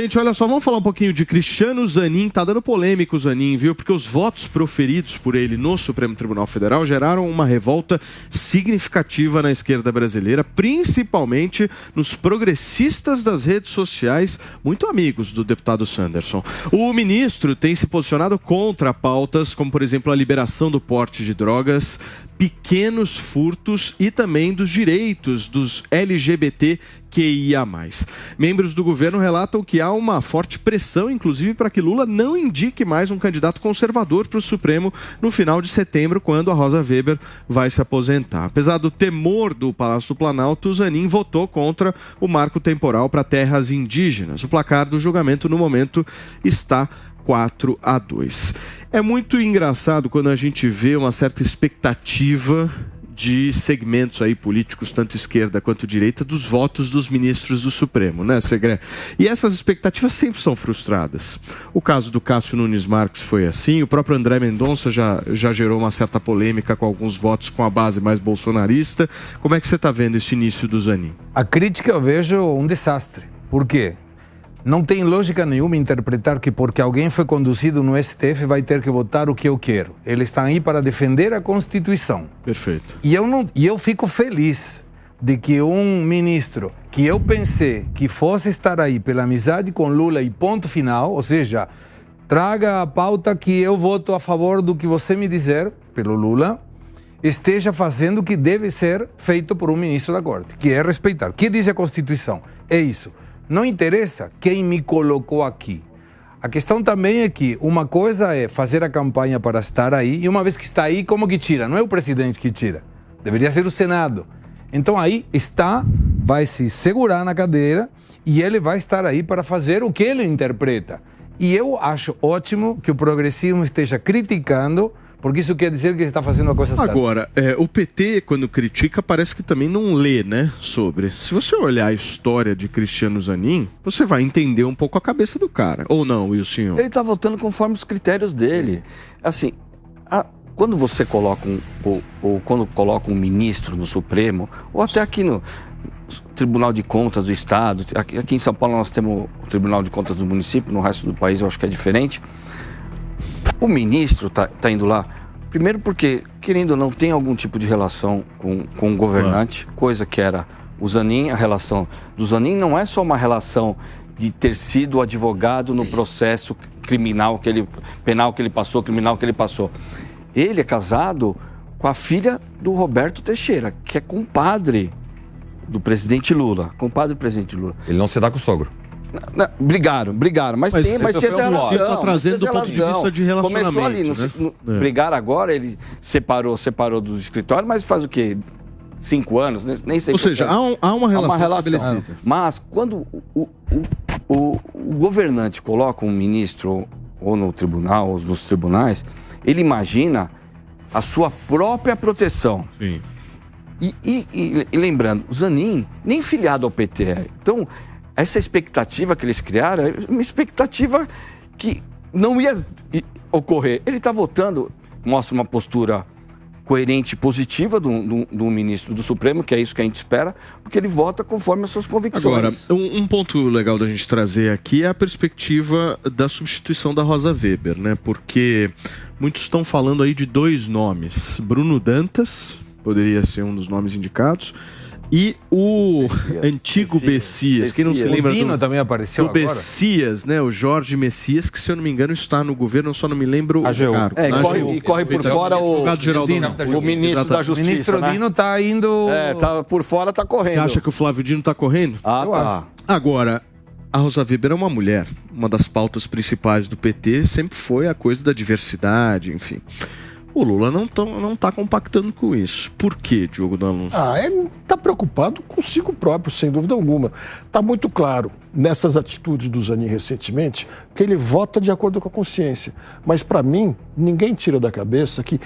Gente, olha só, vamos falar um pouquinho de Cristiano Zanin. Tá dando polêmica o Zanin, viu? Porque os votos proferidos por ele no Supremo Tribunal Federal geraram uma revolta significativa na esquerda brasileira, principalmente nos progressistas das redes sociais, muito amigos do deputado Sanderson. O ministro tem se posicionado contra pautas como, por exemplo, a liberação do porte de drogas, pequenos furtos e também dos direitos dos LGBTQIA+. Membros do governo relatam que há uma forte pressão, inclusive, para que Lula não indique mais um candidato conservador para o Supremo no final de setembro, quando a Rosa Weber vai se aposentar. Apesar do temor do Palácio do Planalto, o Zanin votou contra o marco temporal para terras indígenas. O placar do julgamento, no momento, está 4-2. É muito engraçado quando a gente vê uma certa expectativa de segmentos aí políticos, tanto esquerda quanto direita, dos votos dos ministros do Supremo, né, Segré? E essas expectativas sempre são frustradas. O caso do Cássio Nunes Marques foi assim, o próprio André Mendonça já gerou uma certa polêmica com alguns votos com a base mais bolsonarista. Como é que você está vendo esse início do Zanin? A crítica eu vejo um desastre. Por quê? Não tem lógica nenhuma interpretar que porque alguém foi conduzido no STF vai ter que votar o que eu quero. Eles estão aí para defender a Constituição. Perfeito. E eu fico feliz de que um ministro que eu pensei que fosse estar aí pela amizade com Lula e ponto final, ou seja, traga a pauta que eu voto a favor do que você me dizer, pelo Lula, esteja fazendo o que deve ser feito por um ministro da Corte, que é respeitar. O que diz a Constituição? É isso. Não interessa quem me colocou aqui. A questão também é que uma coisa é fazer a campanha para estar aí, e uma vez que está aí, como que tira? Não é o presidente que tira. Deveria ser o Senado. Então aí está, vai se segurar na cadeira e ele vai estar aí para fazer o que ele interpreta. E eu acho ótimo que o progressismo esteja criticando, porque isso quer dizer que ele está fazendo a coisa certa. Agora, o PT, quando critica, parece que também não lê, né, sobre. Se você olhar a história de Cristiano Zanin, você vai entender um pouco a cabeça do cara. Ou não, Wilson? Ele está votando conforme os critérios dele. Assim, quando você coloca quando coloca um ministro no Supremo, ou até aqui no Tribunal de Contas do Estado, aqui em São Paulo nós temos o Tribunal de Contas do município, no resto do país eu acho que é diferente. O ministro tá indo lá, primeiro porque, querendo ou não, tem algum tipo de relação com o governante, coisa que era o Zanin. A relação do Zanin não é só uma relação de ter sido advogado no processo criminal penal que ele passou, criminal que ele passou. Ele é casado com a filha do Roberto Teixeira, que é compadre do presidente Lula, compadre do presidente Lula. Ele não se dá com o sogro. Não, brigaram, mas tinha essa relação. Está trazendo do ponto de vista de relacionamento. Começou ali, brigaram agora, ele separou do escritório, mas faz o quê? 5 anos, nem sei. Ou seja, há uma relação estabelecida. Mas quando o governante coloca um ministro ou no tribunal, ou nos tribunais, ele imagina a sua própria proteção. Sim. E lembrando, o Zanin nem filiado ao PT é. Então, essa expectativa que eles criaram é uma expectativa que não ia ocorrer. Ele está votando, mostra uma postura coerente e positiva do ministro do Supremo, que é isso que a gente espera, porque ele vota conforme as suas convicções. Agora, um ponto legal da gente trazer aqui é a perspectiva da substituição da Rosa Weber, né? Porque muitos estão falando aí de 2 nomes. Bruno Dantas, poderia ser um dos nomes indicados, e o antigo Bessias, quem não se lembra do também apareceu do agora? Bessias, né? O Jorge Messias, que se eu não me engano está no governo, eu só não me lembro o cargo. Corre por fora o ministro da Justiça. O ministro Dino está indo... tá por fora, está correndo. Você acha que o Flávio Dino está correndo? Tá. Agora, a Rosa Weber é uma mulher. Uma das pautas principais do PT sempre foi a coisa da diversidade, enfim. O Lula não está compactando com isso. Por quê, Diogo D'Alonso? Ele está preocupado consigo próprio, sem dúvida alguma. Está muito claro, nessas atitudes do Zanin recentemente, que ele vota de acordo com a consciência. Mas, para mim, ninguém tira da cabeça que,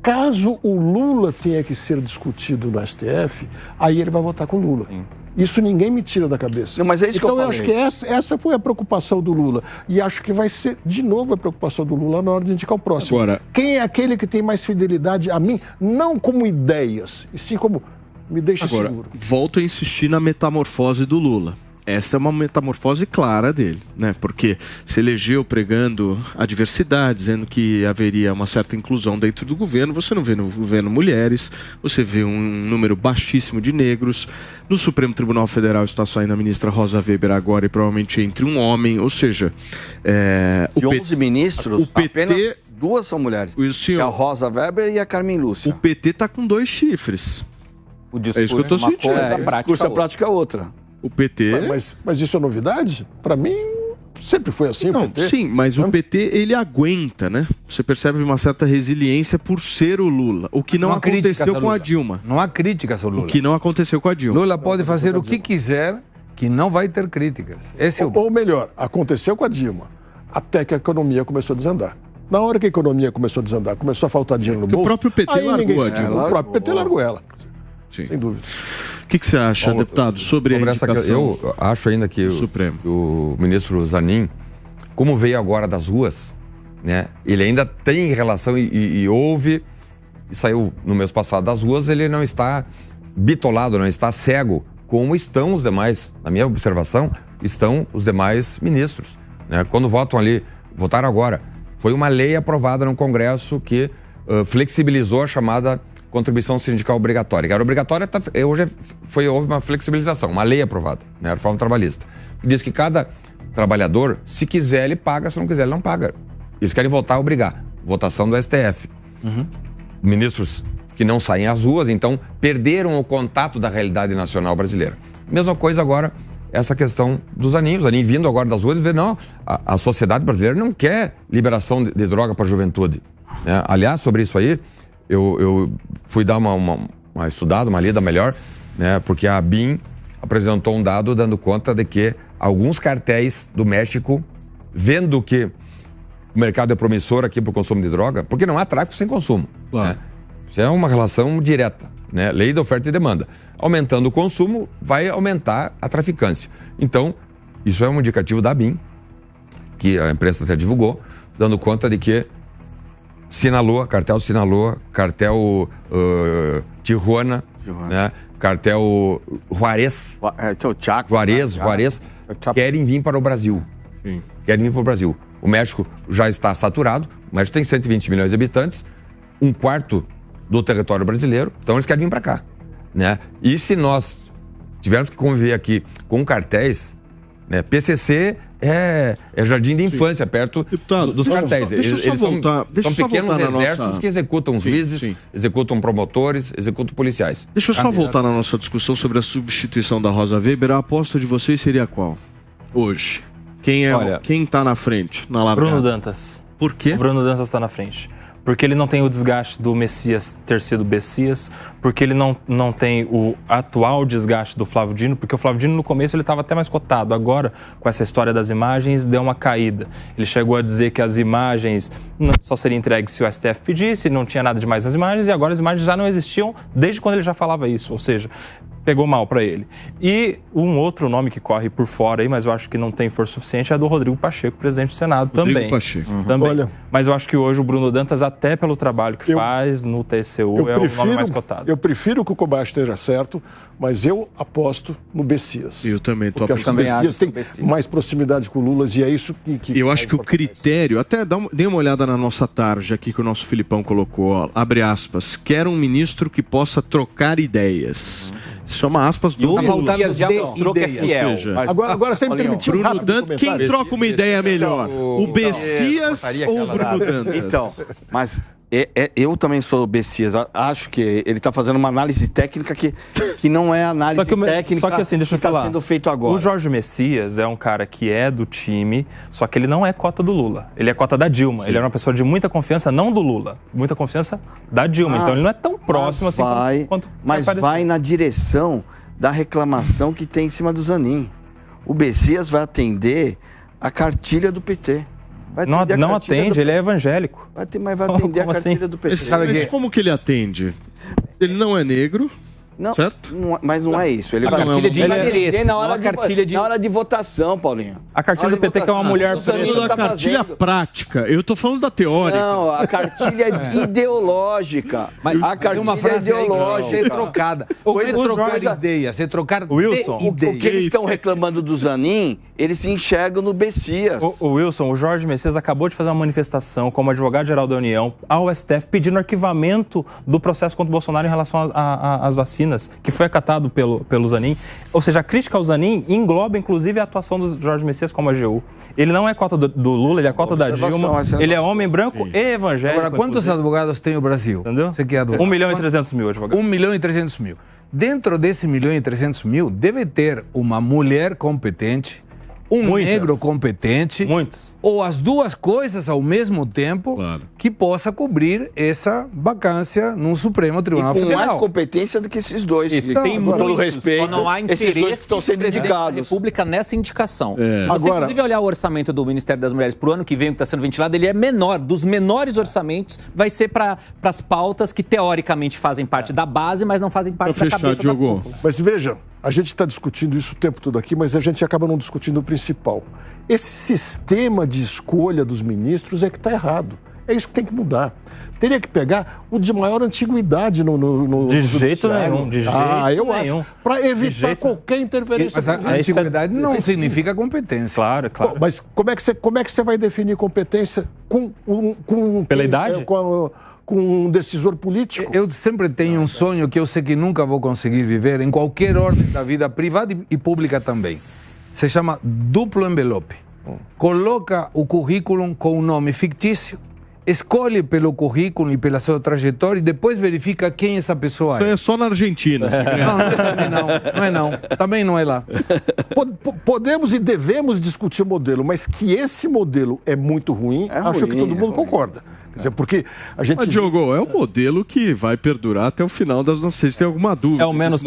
caso o Lula tenha que ser discutido no STF, aí ele vai votar com o Lula. Sim. Isso ninguém me tira da cabeça. Não, mas é isso então que eu acho que essa foi a preocupação do Lula. E acho que vai ser, de novo, a preocupação do Lula na hora de indicar o próximo. Agora, quem é aquele que tem mais fidelidade a mim, não como ideias, e sim como me deixa seguro. Volto a insistir na metamorfose do Lula. essa é uma metamorfose clara dele, né? Porque se elegeu pregando a diversidade, dizendo que haveria uma certa inclusão dentro do governo. Você não vê no governo mulheres, você vê um número baixíssimo de negros. No Supremo Tribunal Federal está saindo a ministra Rosa Weber agora e provavelmente entre um homem, ou seja... de 11 ministros, o PT, apenas 2 são mulheres. Que é a Rosa Weber e a Carmen Lúcia. O PT está com 2 chifres. O discurso é isso que eu estou sentindo. O discurso prática é outra. O PT... Mas isso é novidade? Para mim, sempre foi assim. Não, o PT. sim, mas o PT, ele aguenta, né? Você percebe uma certa resiliência por ser o Lula. O que não aconteceu com a Dilma. Não há críticas ao Lula. O que não aconteceu com a Dilma. Lula pode fazer o que quiser, que não vai ter críticas. Esse é o... Ou melhor, aconteceu com a Dilma, até que a economia começou a desandar. Na hora que a economia começou a desandar, começou a faltar dinheiro no bolso... O próprio PT largou a Dilma. O próprio PT largou ela. Sim. Sem dúvida. O que você acha, deputado, sobre a indicação eu acho ainda que o ministro Zanin, como veio agora das ruas, né, ele ainda tem relação e houve, e saiu no mês passado das ruas, ele não está bitolado, não está cego, como estão os demais, na minha observação, estão os demais ministros. Né? Quando votaram agora, foi uma lei aprovada no Congresso que flexibilizou a chamada contribuição sindical obrigatória. Era obrigatória, houve uma flexibilização, uma lei aprovada, né, a reforma trabalhista. Diz que cada trabalhador, se quiser, ele paga, se não quiser, ele não paga. Eles querem votar, obrigar. Votação do STF. Ministros que não saem às ruas, então perderam o contato da realidade nacional brasileira. Mesma coisa agora, essa questão do Zanin. O Zanin vindo agora das ruas e vê, não, a sociedade brasileira não quer liberação de droga para a juventude. Né? Aliás, sobre isso aí, eu fui dar uma estudada, uma lida melhor, né? Porque a ABIN apresentou um dado dando conta de que alguns cartéis do México, vendo que o mercado é promissor aqui para o consumo de droga, porque não há tráfico sem consumo. Claro. Né? Isso é uma relação direta, né? Lei da oferta e demanda. Aumentando o consumo, vai aumentar a traficância. Então, isso é um indicativo da ABIN, que a imprensa até divulgou, dando conta de que Sinaloa, cartel Sinaloa, cartel Tijuana, né? Cartel Juarez, Juarez, querem vir para o Brasil. Sim. Querem vir para o Brasil. O México já está saturado, o México tem 120 milhões de habitantes, 1/4 do território brasileiro, então eles querem vir para cá. Né? E se nós tivermos que conviver aqui com cartéis, né? PCC é jardim de infância, perto dos cartéis. Eles são pequenos exércitos que executam juízes, executam promotores, executam policiais. Deixa eu só voltar na nossa discussão sobre a substituição da Rosa Weber. A aposta de vocês seria qual? Hoje. Quem está na frente, na largada? Bruno Dantas. Por quê? O Bruno Dantas está na frente. Porque ele não tem o desgaste do Messias ter sido Bessias, porque ele não tem o atual desgaste do Flávio Dino, porque o Flávio Dino no começo ele estava até mais cotado, agora com essa história das imagens deu uma caída. Ele chegou a dizer que as imagens só seriam entregues se o STF pedisse, não tinha nada demais nas imagens, e agora as imagens já não existiam desde quando ele já falava isso, ou seja, pegou mal para ele. E um outro nome que corre por fora aí, mas eu acho que não tem força suficiente, é do Rodrigo Pacheco, presidente do Senado, também. Também. Olha, mas eu acho que hoje o Bruno Dantas, até pelo trabalho que faz no TCU, é o nome mais cotado. Eu prefiro que o Kobayashi esteja certo, mas eu aposto no Bessias. Eu também estou apostando. Porque acho que o Bessias tem mais proximidade com o Lula e é isso que eu acho que o critério, até dê uma olhada na nossa tarja aqui que o nosso Filipão colocou, ó, abre aspas, quer um ministro que possa trocar ideias. Isso é uma aspas do Lula. Já mostrou que é fiel. Ou seja, agora sem permitir um Bruno Dantas, quem troca uma ideia melhor? O Bessias ou o Bruno Dantas? Então, mas eu também sou Bessias. Acho que ele está fazendo uma análise técnica que não é análise técnica só que assim, deixa eu falar, sendo feito agora. O Jorge Messias é um cara que é do time, só que ele não é cota do Lula. Ele é cota da Dilma. Sim. Ele é uma pessoa de muita confiança, não do Lula. Muita confiança da Dilma. Então ele não é tão próximo assim quanto mas vai na direção da reclamação que tem em cima do Zanin. O Bessias vai atender a cartilha do PT. Não atende, ele é evangélico. Mas vai atender a cartilha do PT. Mas como que ele atende? Ele não é negro, Não, certo? Mas não é isso. Ele A vai cartilha de interesse, na hora, na hora de votação, Paulinho. A cartilha do PT que é uma mulher Você tá falando da cartilha prática. Eu tô falando da teórica. Não, a cartilha ideológica. Mas a cartilha uma frase ideológica. Ser trocada. Ser trocar ideia, ser trocar Wilson, O que eles estão reclamando do Zanin, eles se enxergam no Bessias. O Wilson, o Jorge Messias acabou de fazer uma manifestação como advogado-geral da União ao STF pedindo arquivamento do processo contra o Bolsonaro em relação às vacinas, que foi acatado pelo Zanin. Ou seja, a crítica ao Zanin engloba, inclusive, a atuação do Jorge Messias como AGU. Ele não é cota do Lula, ele é cota da Dilma. Ele é homem branco e evangélico. Agora, quantos advogados tem o Brasil? Entendeu? Você que é advogado. 1.300.000 advogados. 1.300.000. Dentro desse 1.300.000, deve ter uma mulher competente, Muitas. negro competente, Muitos. ou as duas coisas ao mesmo tempo, Claro. que possa cobrir essa vacância no Supremo Tribunal com Federal. mais competência do que esses dois. Isso, que, tem com todo muitos, respeito, só não há esses dois que interesse estão sendo do presidente da indicados. República nessa indicação. Se você, Agora- inclusive, olhar o orçamento do Ministério das Mulheres para o ano que vem, que está sendo ventilado, ele é menor. Dos menores orçamentos, vai ser para as pautas que, teoricamente, fazem parte da base, mas não fazem parte Pra da fechar, cabeça Diogo. da cúpula. Mas veja, a gente está discutindo isso o tempo todo aqui, mas a gente acaba não discutindo o principal. Esse sistema de escolha dos ministros é que está errado. É isso que tem que mudar. Teria que pegar o de maior antiguidade no De jeito judiciário. nenhum, de jeito eu nenhum. acho. Para De evitar jeito qualquer interferência Mas a política. antiguidade não significa competência. Claro, claro. Bom, mas como é que você vai definir competência Pela idade? com um decisor político? Eu sempre tenho um sonho que eu sei que nunca vou conseguir viver em qualquer ordem da vida privada e pública também. Se chama duplo envelope. Coloca o currículo com um nome fictício, escolhe pelo currículo e pela sua trajetória e depois verifica quem essa pessoa Isso é. é só na Argentina. assim, né? Não. Também não é lá. Podemos e devemos discutir o modelo, mas que esse modelo é muito ruim, acho ruim, que todo mundo ruim. concorda. Quer dizer, porque a gente... Mas, Diogo, é um modelo que vai perdurar até o final das... Não sei se tem alguma dúvida. É o menos Esse